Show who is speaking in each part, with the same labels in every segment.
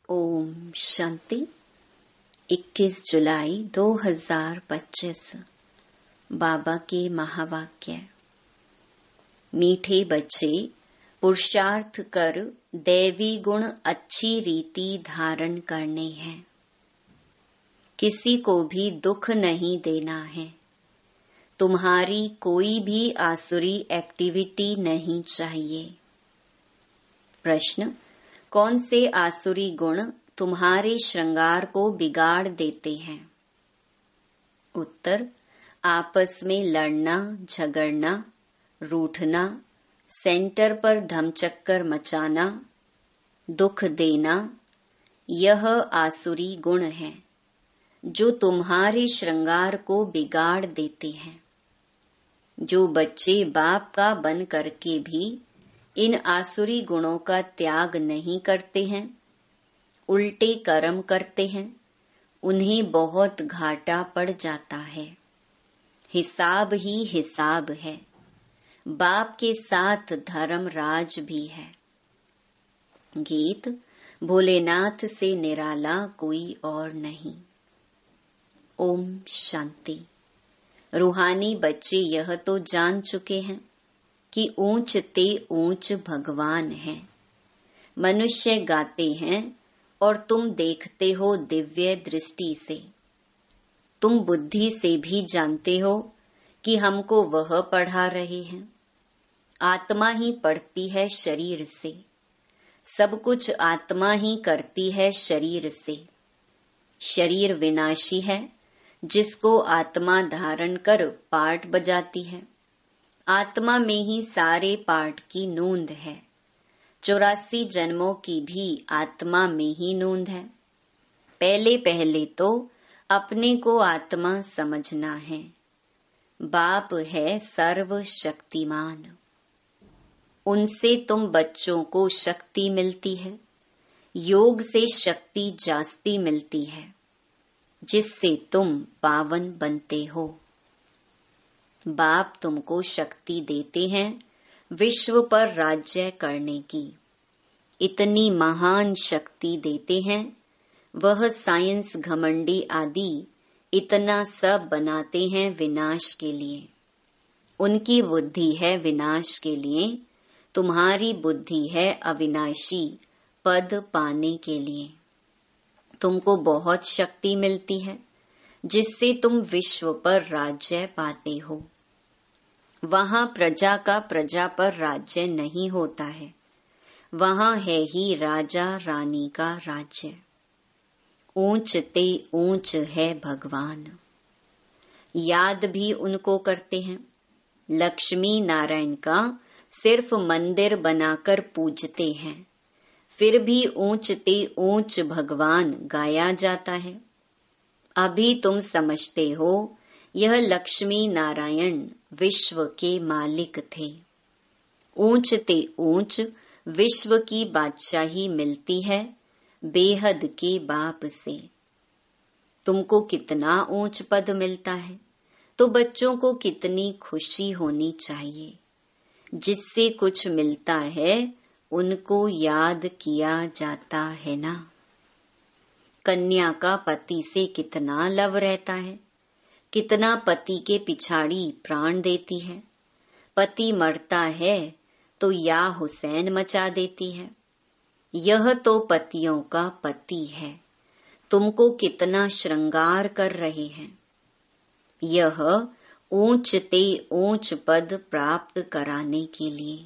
Speaker 1: ओम शांति। 21 जुलाई 2025 बाबा के महावाक्य। मीठे बच्चे, पुरुषार्थ कर दैवी गुण अच्छी रीति धारण करने हैं। किसी को भी दुख नहीं देना है। तुम्हारी कोई भी आसुरी एक्टिविटी नहीं चाहिए। प्रश्न: कौन से आसुरी गुण तुम्हारे श्रृंगार को बिगाड़ देते हैं? उत्तर: आपस में लड़ना, झगड़ना, रूठना, सेंटर पर धमचक्कर मचाना, दुख देना, यह आसुरी गुण है जो तुम्हारे श्रृंगार को बिगाड़ देते हैं। जो बच्चे बाप का बन करके भी इन आसुरी गुणों का त्याग नहीं करते हैं, उल्टे कर्म करते हैं, उन्हें बहुत घाटा पड़ जाता है। हिसाब ही हिसाब है। बाप के साथ धर्म राज भी है। गीत: भोलेनाथ से निराला कोई और नहीं। ओम शांति। रूहानी बच्चे यह तो जान चुके हैं कि ऊंच ते ऊंच भगवान है। मनुष्य गाते हैं और तुम देखते हो दिव्य दृष्टि से। तुम बुद्धि से भी जानते हो कि हमको वह पढ़ा रहे हैं। आत्मा ही पढ़ती है शरीर से। सब कुछ आत्मा ही करती है शरीर से। शरीर विनाशी है, जिसको आत्मा धारण कर पाठ बजाती है। आत्मा में ही सारे पाठ की नोंद है। 84 जन्मों की भी आत्मा में ही नोंद है। पहले पहले तो अपने को आत्मा समझना है। बाप है सर्वशक्तिमान। उनसे तुम बच्चों को शक्ति मिलती है। योग से शक्ति जास्ती मिलती है, जिससे तुम पावन बनते हो। बाप तुमको शक्ति देते हैं विश्व पर राज्य करने की। इतनी महान शक्ति देते हैं, वह साइंस घमंडी आदि इतना सब बनाते हैं विनाश के लिए। उनकी बुद्धि है विनाश के लिए, तुम्हारी बुद्धि है अविनाशी पद पाने के लिए। तुमको बहुत शक्ति मिलती है, जिससे तुम विश्व पर राज्य पाते हो। वहां प्रजा का प्रजा पर राज्य नहीं होता है। वहां है ही राजा रानी का राज्य। ऊंच ते ऊंच है भगवान। याद भी उनको करते हैं। लक्ष्मी नारायण का सिर्फ मंदिर बनाकर पूजते हैं, फिर भी ऊंच ते ऊंच भगवान गाया जाता है। अभी तुम समझते हो यह लक्ष्मी नारायण विश्व के मालिक थे। ऊंच ते ऊंच विश्व की बादशाही मिलती है बेहद के बाप से। तुमको कितना ऊंच पद मिलता है, तो बच्चों को कितनी खुशी होनी चाहिए। जिससे कुछ मिलता है उनको याद किया जाता है ना। कन्या का पति से कितना लव रहता है, कितना पति के पिछाड़ी प्राण देती है। पति मरता है तो या हुसैन मचा देती है। यह तो पतियों का पति है। तुमको कितना श्रृंगार कर रहे हैं। यह ऊंच ते ऊंच पद प्राप्त कराने के लिए।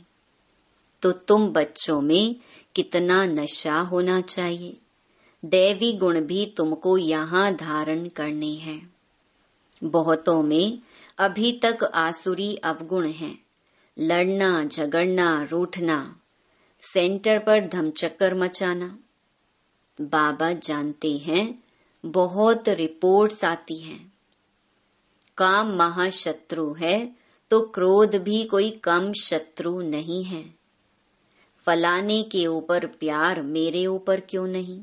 Speaker 1: तो तुम बच्चों में कितना नशा होना चाहिए। दैवी गुण भी तुमको यहाँ धारण करने हैं। बहुतों में अभी तक आसुरी अवगुण हैं। लड़ना, झगड़ना, रूठना, सेंटर पर धमचक्कर मचाना। बाबा जानते हैं बहुत रिपोर्ट्स आती हैं। काम महाशत्रु है तो क्रोध भी कोई कम शत्रु नहीं है। फलाने के ऊपर प्यार, मेरे ऊपर क्यों नहीं?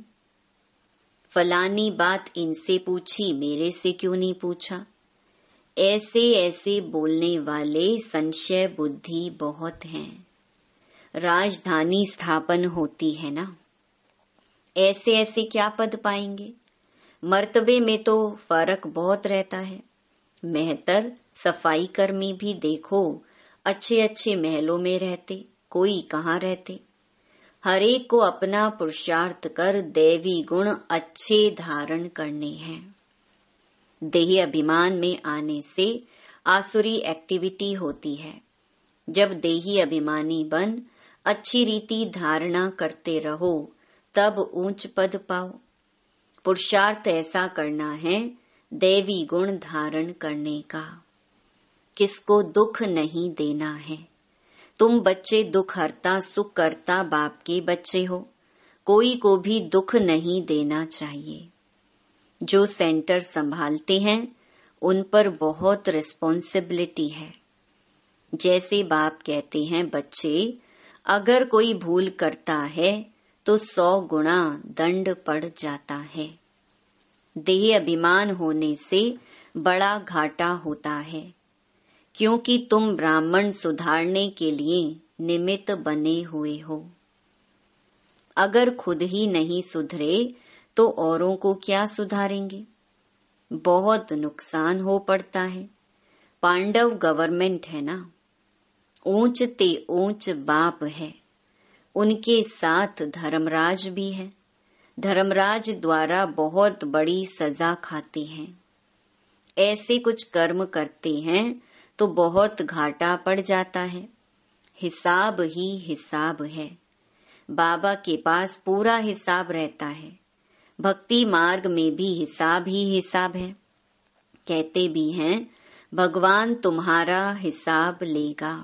Speaker 1: फलानी बात इनसे पूछी, मेरे से क्यों नहीं पूछा? ऐसे ऐसे बोलने वाले संशय बुद्धि बहुत हैं। राजधानी स्थापन होती है ना। ऐसे ऐसे क्या पद पाएंगे? मर्तबे में तो फर्क बहुत रहता है। मेहतर सफाई कर्मी भी देखो, अच्छे अच्छे महलों में रहते, कोई कहाँ रहते। हरेक को अपना पुरुषार्थ कर दैवी गुण अच्छे धारण करने हैं। देही अभिमान में आने से आसुरी एक्टिविटी होती है। जब देही अभिमानी बन अच्छी रीति धारणा करते रहो तब ऊंच पद पाओ। पुरुषार्थ ऐसा करना है दैवी गुण धारण करने का। किसको दुख नहीं देना है। तुम बच्चे दुख हरता सुख करता बाप के बच्चे हो, कोई को भी दुख नहीं देना चाहिए। जो सेंटर संभालते हैं उन पर बहुत रिस्पॉन्सिबिलिटी है। जैसे बाप कहते हैं, बच्चे अगर कोई भूल करता है तो 100 गुना दंड पड़ जाता है। देह अभिमान होने से बड़ा घाटा होता है, क्योंकि तुम ब्राह्मण सुधारने के लिए निमित्त बने हुए हो। अगर खुद ही नहीं सुधरे तो औरों को क्या सुधारेंगे? बहुत नुकसान हो पड़ता है। पांडव गवर्नमेंट है ना, ऊंच ते ऊंच बाप है, उनके साथ धर्मराज भी है। धर्मराज द्वारा बहुत बड़ी सजा खाते हैं। ऐसे कुछ कर्म करते हैं तो बहुत घाटा पड़ जाता है। हिसाब ही हिसाब है। बाबा के पास पूरा हिसाब रहता है। भक्ति मार्ग में भी हिसाब ही हिसाब है। कहते भी हैं, भगवान तुम्हारा हिसाब लेगा।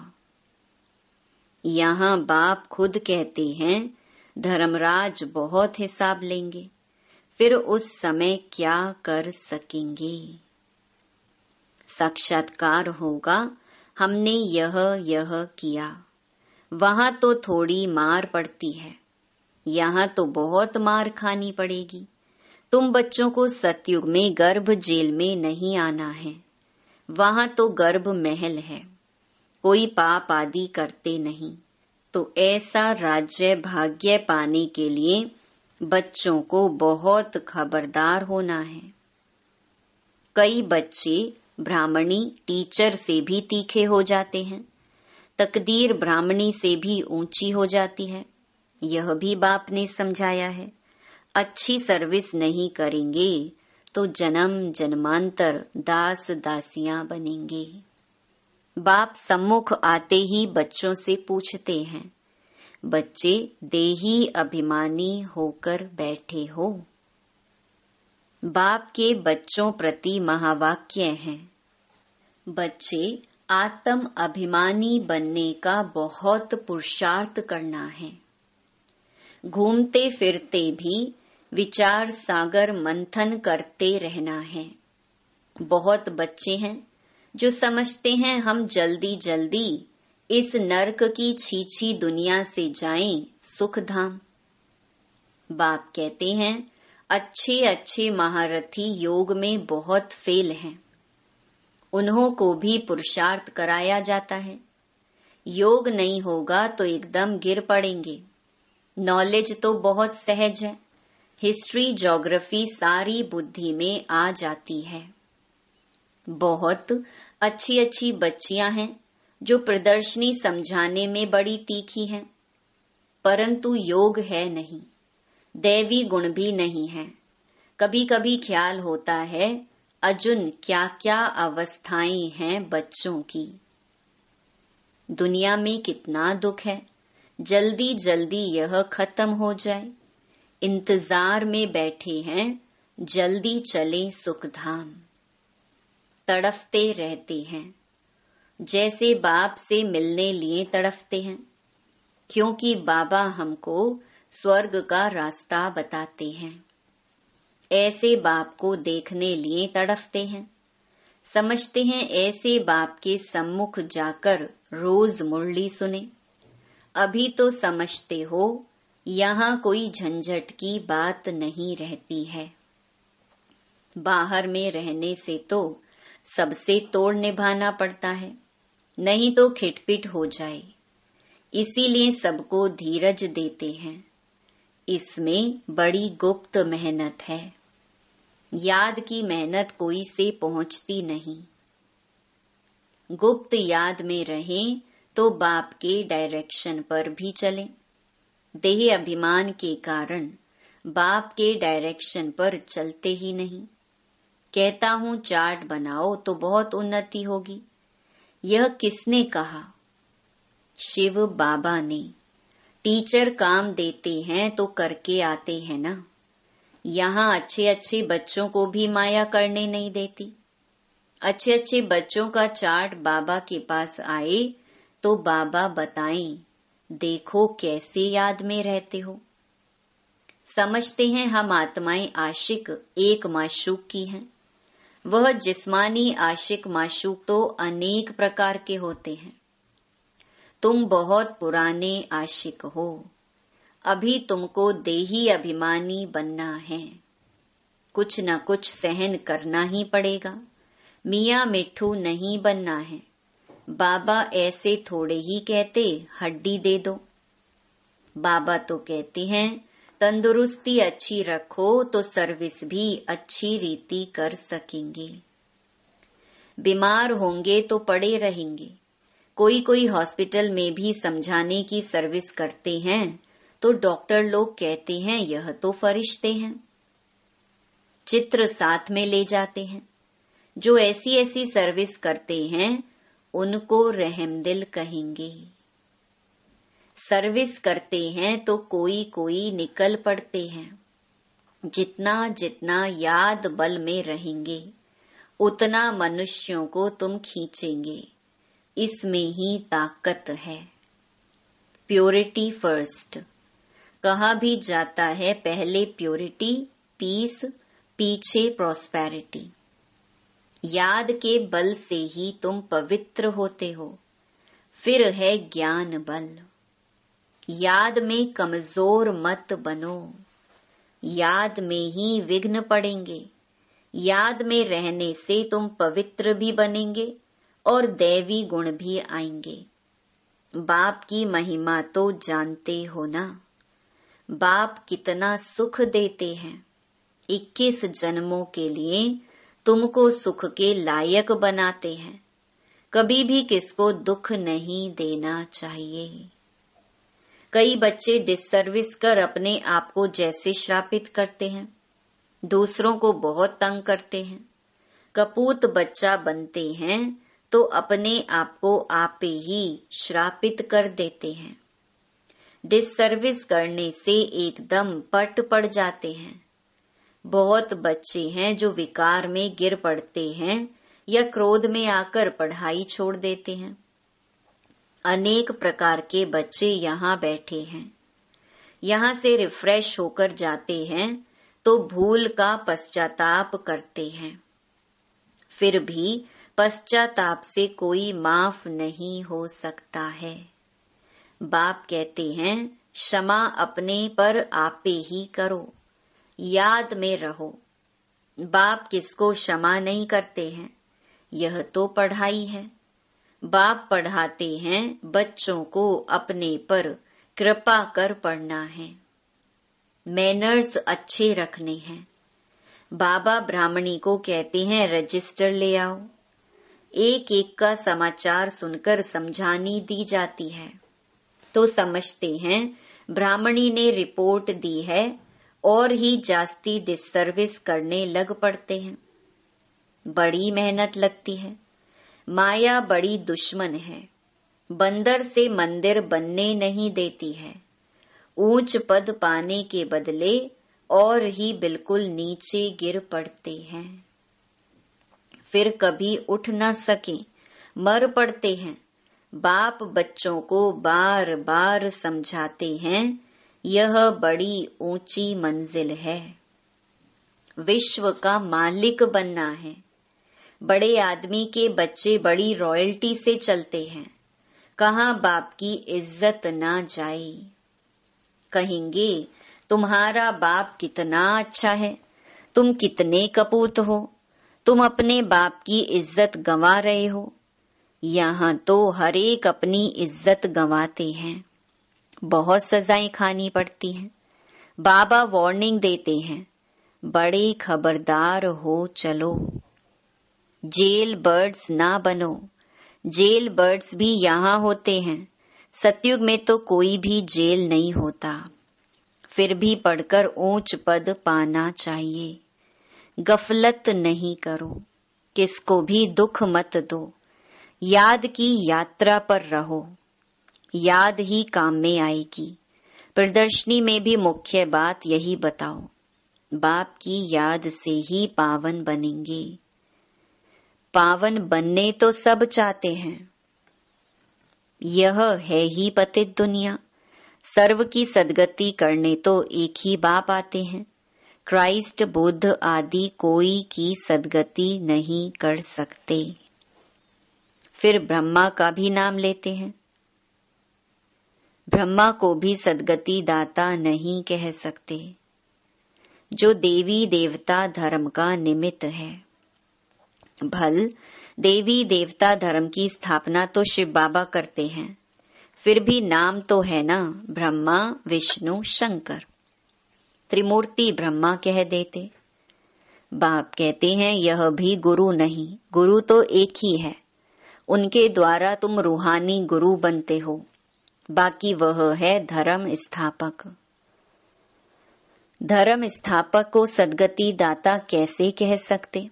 Speaker 1: यहाँ बाप खुद कहते हैं, धर्मराज बहुत हिसाब लेंगे, फिर उस समय क्या कर सकेंगे? साक्षात्कार होगा, हमने यह किया। वहां तो थोड़ी मार पड़ती है, यहाँ तो बहुत मार खानी पड़ेगी। तुम बच्चों को सतयुग में गर्भ जेल में नहीं आना है। वहां तो गर्भ महल है, कोई पाप आदि करते नहीं। तो ऐसा राज्य भाग्य पाने के लिए बच्चों को बहुत खबरदार होना है। कई बच्चे ब्राह्मणी टीचर से भी तीखे हो जाते हैं। तकदीर ब्राह्मणी से भी ऊंची हो जाती है। यह भी बाप ने समझाया है। अच्छी सर्विस नहीं करेंगे तो जन्म जन्मांतर दास दासियां बनेंगे। बाप सम्मुख आते ही बच्चों से पूछते हैं, बच्चे देही अभिमानी होकर बैठे हो? बाप के बच्चों प्रति महावाक्य हैं, बच्चे आत्म अभिमानी बनने का बहुत पुरुषार्थ करना है। घूमते फिरते भी विचार सागर मंथन करते रहना है। बहुत बच्चे हैं जो समझते हैं हम जल्दी जल्दी इस नरक की छीछी दुनिया से जाएं सुख धाम। बाप कहते हैं, अच्छे अच्छे महारथी योग में बहुत फेल हैं। उन्हों को भी पुरुषार्थ कराया जाता है। योग नहीं होगा तो एकदम गिर पड़ेंगे। नॉलेज तो बहुत सहज है। हिस्ट्री ज्योग्राफी सारी बुद्धि में आ जाती है। बहुत अच्छी अच्छी बच्चियां हैं जो प्रदर्शनी समझाने में बड़ी तीखी हैं, परंतु योग है नहीं, दैवी गुण भी नहीं है। कभी कभी ख्याल होता है अर्जुन क्या क्या अवस्थाएं हैं बच्चों की। दुनिया में कितना दुख है, जल्दी जल्दी यह खत्म हो जाए। इंतजार में बैठे हैं, जल्दी चले सुखधाम। तड़फते रहते हैं, जैसे बाप से मिलने लिए तड़फते हैं, क्योंकि बाबा हमको स्वर्ग का रास्ता बताते हैं। ऐसे बाप को देखने लिए तड़फते हैं। समझते हैं ऐसे बाप के सम्मुख जाकर रोज मुरली सुने। अभी तो समझते हो यहाँ कोई झंझट की बात नहीं रहती है। बाहर में रहने से तो सबसे तोड़ निभाना पड़ता है, नहीं तो खिटपिट हो जाए। इसीलिए सबको धीरज देते हैं। इसमें बड़ी गुप्त मेहनत है। याद की मेहनत कोई से पहुंचती नहीं। गुप्त याद में रहें तो बाप के डायरेक्शन पर भी चलें। देह अभिमान के कारण बाप के डायरेक्शन पर चलते ही नहीं। कहता हूँ चार्ट बनाओ तो बहुत उन्नति होगी। यह किसने कहा? शिव बाबा ने। टीचर काम देते हैं तो करके आते हैं ना। यहाँ अच्छे अच्छे बच्चों को भी माया करने नहीं देती। अच्छे अच्छे बच्चों का चार्ट बाबा के पास आए तो बाबा बताएं, देखो कैसे याद में रहते हो। समझते हैं हम आत्माएं आशिक एक माशूक की हैं। वह जिस्मानी आशिक माशूक तो अनेक प्रकार के होते हैं। तुम बहुत पुराने आशिक हो। अभी तुमको देही अभिमानी बनना है। कुछ न कुछ सहन करना ही पड़ेगा। मियाँ मिट्ठू नहीं बनना है। बाबा ऐसे थोड़े ही कहते हड्डी दे दो। बाबा तो कहते हैं तंदुरुस्ती अच्छी रखो तो सर्विस भी अच्छी रीति कर सकेंगे। बीमार होंगे तो पड़े रहेंगे। कोई कोई हॉस्पिटल में भी समझाने की सर्विस करते हैं तो डॉक्टर लोग कहते हैं यह तो फरिश्ते हैं। चित्र साथ में ले जाते हैं। जो ऐसी ऐसी सर्विस करते हैं उनको रहमदिल कहेंगे। सर्विस करते हैं तो कोई कोई निकल पड़ते हैं। जितना जितना याद बल में रहेंगे उतना मनुष्यों को तुम खींचेंगे। इसमें ही ताकत है। प्योरिटी फर्स्ट कहा भी जाता है। पहले प्योरिटी पीस, पीछे प्रॉस्पेरिटी। याद के बल से ही तुम पवित्र होते हो। फिर है ज्ञान बल। याद में कमजोर मत बनो। याद में ही विघ्न पड़ेंगे। याद में रहने से तुम पवित्र भी बनेंगे और दैवी गुण भी आएंगे। बाप की महिमा तो जानते हो ना। बाप कितना सुख देते हैं। 21 जन्मों के लिए तुमको सुख के लायक बनाते हैं। कभी भी किसको दुख नहीं देना चाहिए। कई बच्चे डिससर्विस कर अपने आप को जैसे श्रापित करते हैं, दूसरों को बहुत तंग करते हैं। कपूत बच्चा बनते हैं तो अपने आप को आपे ही श्रापित कर देते हैं। डिससर्विस करने से एकदम पट पड़ जाते हैं। बहुत बच्चे हैं जो विकार में गिर पड़ते हैं या क्रोध में आकर पढ़ाई छोड़ देते हैं। अनेक प्रकार के बच्चे यहाँ बैठे हैं। यहाँ से रिफ्रेश होकर जाते हैं तो भूल का पश्चाताप करते हैं। फिर भी पश्चाताप से कोई माफ नहीं हो सकता है। बाप कहते हैं क्षमा अपने पर आपे ही करो। याद में रहो। बाप किसको क्षमा नहीं करते हैं। यह तो पढ़ाई है। बाप पढ़ाते हैं बच्चों को अपने पर कृपा कर पढ़ना है। मैनर्स अच्छे रखने हैं। बाबा ब्राह्मणी को कहते हैं रजिस्टर ले आओ। एक एक का समाचार सुनकर समझानी दी जाती है तो समझते हैं ब्राह्मणी ने रिपोर्ट दी है और ही जास्ती डिससर्विस करने लग पड़ते हैं। बड़ी मेहनत लगती है। माया बड़ी दुश्मन है। बंदर से मंदिर बनने नहीं देती है। ऊंच पद पाने के बदले और ही बिल्कुल नीचे गिर पड़ते हैं। फिर कभी उठ न सके, मर पड़ते हैं। बाप बच्चों को बार बार समझाते हैं यह बड़ी ऊंची मंजिल है। विश्व का मालिक बनना है। बड़े आदमी के बच्चे बड़ी रॉयल्टी से चलते हैं। कहाँ बाप की इज्जत ना जाए। कहेंगे तुम्हारा बाप कितना अच्छा है, तुम कितने कपूत हो, तुम अपने बाप की इज्जत गंवा रहे हो। यहाँ तो हर एक अपनी इज्जत गंवाते हैं। बहुत सजाएं खानी पड़ती हैं। बाबा वार्निंग देते हैं, बड़े खबरदार हो चलो, जेल बर्ड्स ना बनो। जेल बर्ड्स भी यहाँ होते हैं। सतयुग में तो कोई भी जेल नहीं होता। फिर भी पढ़कर ऊंच पद पाना चाहिए। गफलत नहीं करो, किसको भी दुख मत दो। याद की यात्रा पर रहो, याद ही काम में आएगी। प्रदर्शनी में भी मुख्य बात यही बताओ, बाप की याद से ही पावन बनेंगे। पावन बनने तो सब चाहते हैं, यह है ही पतित दुनिया। सर्व की सदगति करने तो एक ही बाप आते हैं। क्राइस्ट, बुद्ध आदि कोई की सदगति नहीं कर सकते। फिर ब्रह्मा का भी नाम लेते हैं। ब्रह्मा को भी सदगति दाता नहीं कह सकते, जो देवी देवता धर्म का निमित्त है। भल देवी देवता धर्म की स्थापना तो शिव बाबा करते हैं, फिर भी नाम तो है ना, ब्रह्मा विष्णु शंकर। त्रिमूर्ति ब्रह्मा कह देते। बाप कहते हैं यह भी गुरु नहीं, गुरु तो एक ही है। उनके द्वारा तुम रूहानी गुरु बनते हो, बाकी वह है धर्म स्थापक। धर्म स्थापक को सदगति दाता कैसे कह सकते?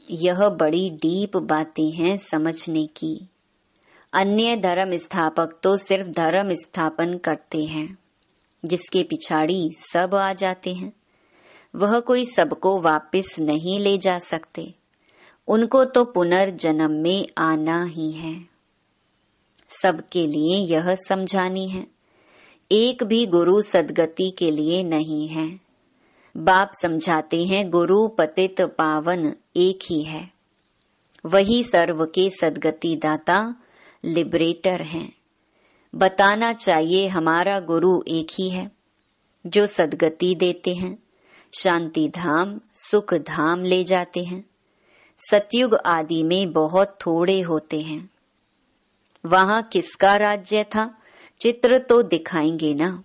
Speaker 1: यह बड़ी डीप बातें हैं समझने की। अन्य धर्म स्थापक तो सिर्फ धर्म स्थापन करते हैं, जिसके पिछाड़ी सब आ जाते हैं। वह कोई सबको वापस नहीं ले जा सकते, उनको तो पुनर्जन्म में आना ही है। सबके लिए यह समझानी है, एक भी गुरु सदगति के लिए नहीं है। बाप समझाते हैं गुरु पतित पावन एक ही है, वही सर्व के सदगति दाता लिबरेटर हैं। बताना चाहिए हमारा गुरु एक ही है, जो सदगति देते हैं, शांति धाम सुख धाम ले जाते हैं। सतयुग आदि में बहुत थोड़े होते हैं। वहां किसका राज्य था, चित्र तो दिखाएंगे ना,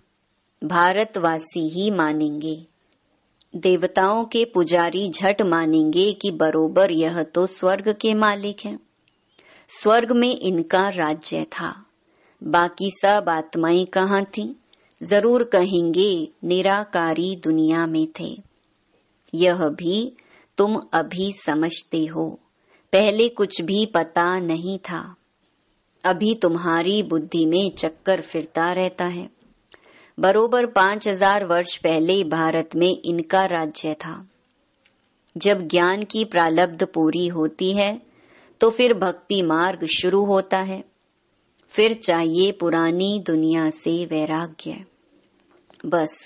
Speaker 1: भारतवासी ही मानेंगे। देवताओं के पुजारी झट मानेंगे कि बरोबर यह तो स्वर्ग के मालिक हैं। स्वर्ग में इनका राज्य था, बाकी सब आत्माएं कहाँ थीं? जरूर कहेंगे निराकारी दुनिया में थे। यह भी तुम अभी समझते हो, पहले कुछ भी पता नहीं था। अभी तुम्हारी बुद्धि में चक्कर फिरता रहता है। बरोबर 5000 वर्ष पहले भारत में इनका राज्य था। जब ज्ञान की प्रालब्ध पूरी होती है तो फिर भक्ति मार्ग शुरू होता है। फिर चाहिए पुरानी दुनिया से वैराग्य। बस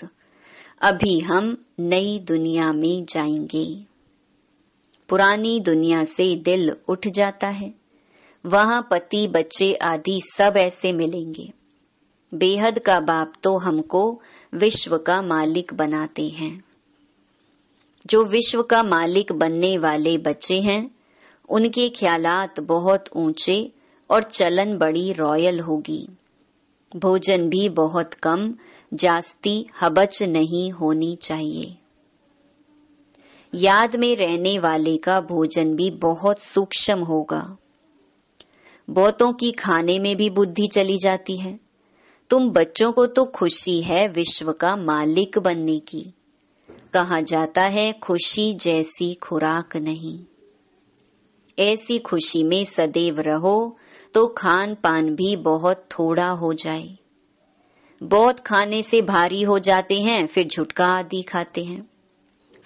Speaker 1: अभी हम नई दुनिया में जाएंगे। पुरानी दुनिया से दिल उठ जाता है, वहां पति बच्चे आदि सब ऐसे मिलेंगे। बेहद का बाप तो हमको विश्व का मालिक बनाते हैं। जो विश्व का मालिक बनने वाले बच्चे हैं, उनके ख्यालात बहुत ऊंचे और चलन बड़ी रॉयल होगी। भोजन भी बहुत कम, जास्ती हबच नहीं होनी चाहिए। याद में रहने वाले का भोजन भी बहुत सूक्ष्म होगा। बहुतों की खाने में भी बुद्धि चली जाती है। तुम बच्चों को तो खुशी है विश्व का मालिक बनने की। कहा जाता है खुशी जैसी खुराक नहीं। ऐसी खुशी में सदैव रहो तो खान पान भी बहुत थोड़ा हो जाए। बहुत खाने से भारी हो जाते हैं, फिर झुटका आदि खाते हैं।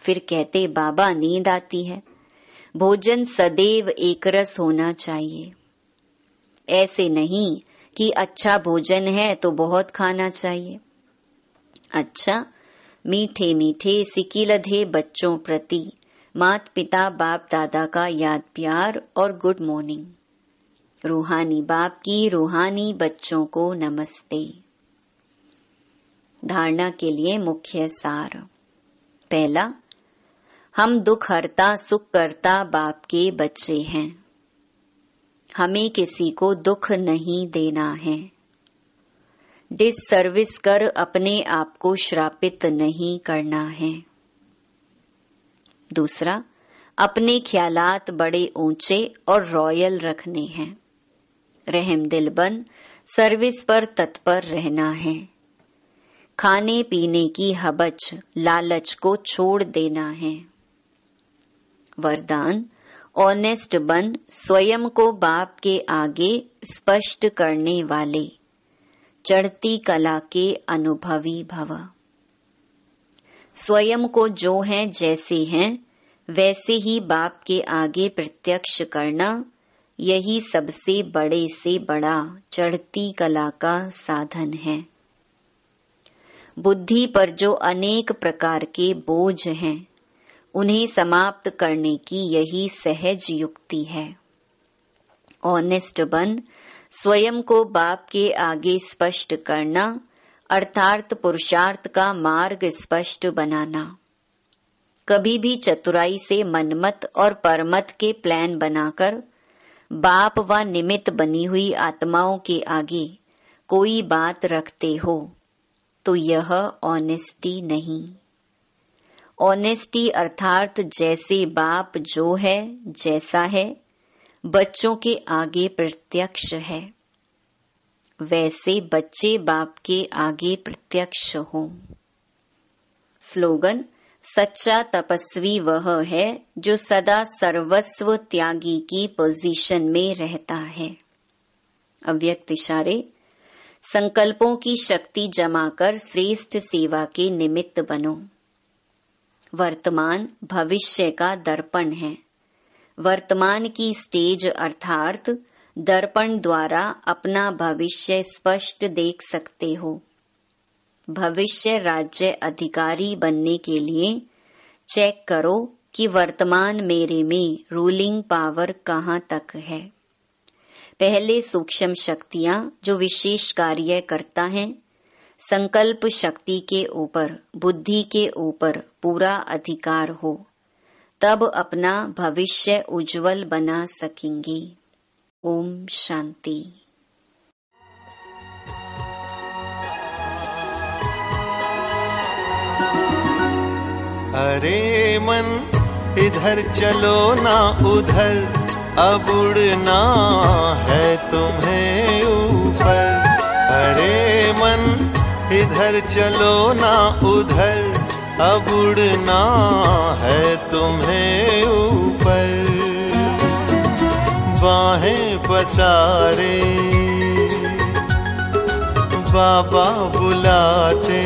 Speaker 1: फिर कहते बाबा नींद आती है। भोजन सदैव एकरस होना चाहिए। ऐसे नहीं कि अच्छा भोजन है तो बहुत खाना चाहिए। अच्छा मीठे मीठे सिकिलधे बच्चों प्रति माता पिता बाप दादा का याद प्यार और गुड मॉर्निंग। रूहानी बाप की रूहानी बच्चों को नमस्ते। धारणा के लिए मुख्य सार। पहला, हम दुख हरता सुख करता बाप के बच्चे हैं। हमें किसी को दुख नहीं देना है। डिससर्विस कर अपने आप को श्रापित नहीं करना है। दूसरा, अपने ख्यालात बड़े ऊंचे और रॉयल रखने हैं। रहमदिल बन सर्विस पर तत्पर रहना है। खाने पीने की हबच लालच को छोड़ देना है। वरदान, ऑनेस्ट बन स्वयं को बाप के आगे स्पष्ट करने वाले, चढ़ती कला के अनुभवी भव। स्वयं को जो हैं जैसे हैं वैसे ही बाप के आगे प्रत्यक्ष करना, यही सबसे बड़े से बड़ा चढ़ती कला का साधन है। बुद्धि पर जो अनेक प्रकार के बोझ हैं उन्हें समाप्त करने की यही सहज युक्ति है। ऑनेस्ट बन स्वयं को बाप के आगे स्पष्ट करना, अर्थात पुरुषार्थ का मार्ग स्पष्ट बनाना। कभी भी चतुराई से मनमत और परमत के प्लान बनाकर बाप व निमित्त बनी हुई आत्माओं के आगे कोई बात रखते हो तो यह ऑनेस्टी नहीं। ऑनेस्टी अर्थात जैसे बाप जो है जैसा है बच्चों के आगे प्रत्यक्ष है, वैसे बच्चे बाप के आगे प्रत्यक्ष हों। स्लोगन, सच्चा तपस्वी वह है जो सदा सर्वस्व त्यागी की पोजीशन में रहता है। अव्यक्त इशारे, संकल्पों की शक्ति जमा कर श्रेष्ठ सेवा के निमित्त बनो। वर्तमान भविष्य का दर्पण है। वर्तमान की स्टेज अर्थात दर्पण द्वारा अपना भविष्य स्पष्ट देख सकते हो। भविष्य राज्य अधिकारी बनने के लिए चेक करो कि वर्तमान मेरे में रूलिंग पावर कहाँ तक है। पहले सूक्ष्म शक्तियां जो विशेष कार्य करता है, संकल्प शक्ति के ऊपर, बुद्धि के ऊपर पूरा अधिकार हो, तब अपना भविष्य उज्जवल बना सकेंगे। ओम शांति।
Speaker 2: अरे मन इधर चलो ना उधर, अब उड़ना है तुम्हें ऊपर। अरे मन इधर चलो ना उधर, अब उड़ना है तुम्हें ऊपर। बाहें पसारे बाबा बुलाते,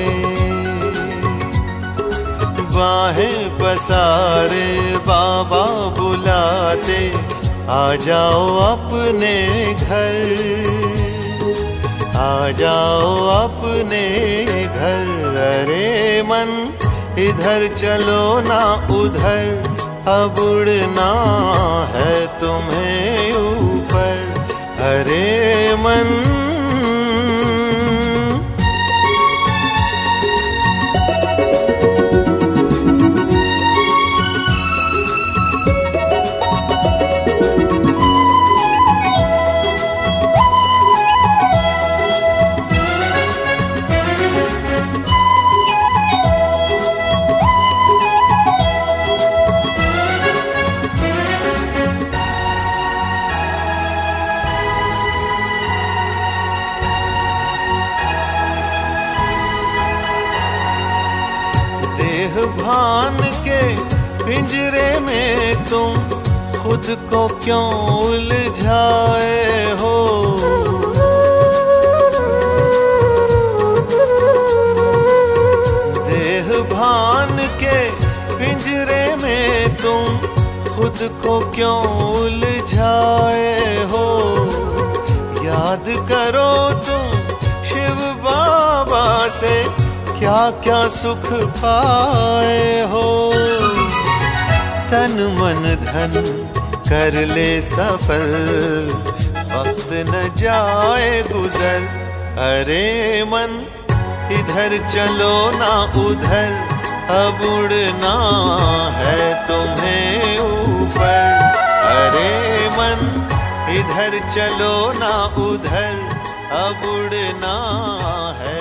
Speaker 2: बाहें पसारे बाबा बुलाते, आ जाओ अपने घर, आ जाओ अपने घर। अरे मन इधर चलो ना उधर, अब उड़ना है तुम्हें ऊपर। अरे मन भान के पिंजरे में तुम खुद को क्यों उलझाए हो। देह भान के पिंजरे में तुम खुद को क्यों उलझाए हो। याद करो तुम शिव बाबा से क्या क्या सुख पाए हो। तन मन धन कर ले सफल, वक्त न जाए गुजर। अरे मन इधर चलो ना उधर, अब उड़ना है तुम्हें ऊपर। अरे मन इधर चलो ना उधर, अब उड़ना है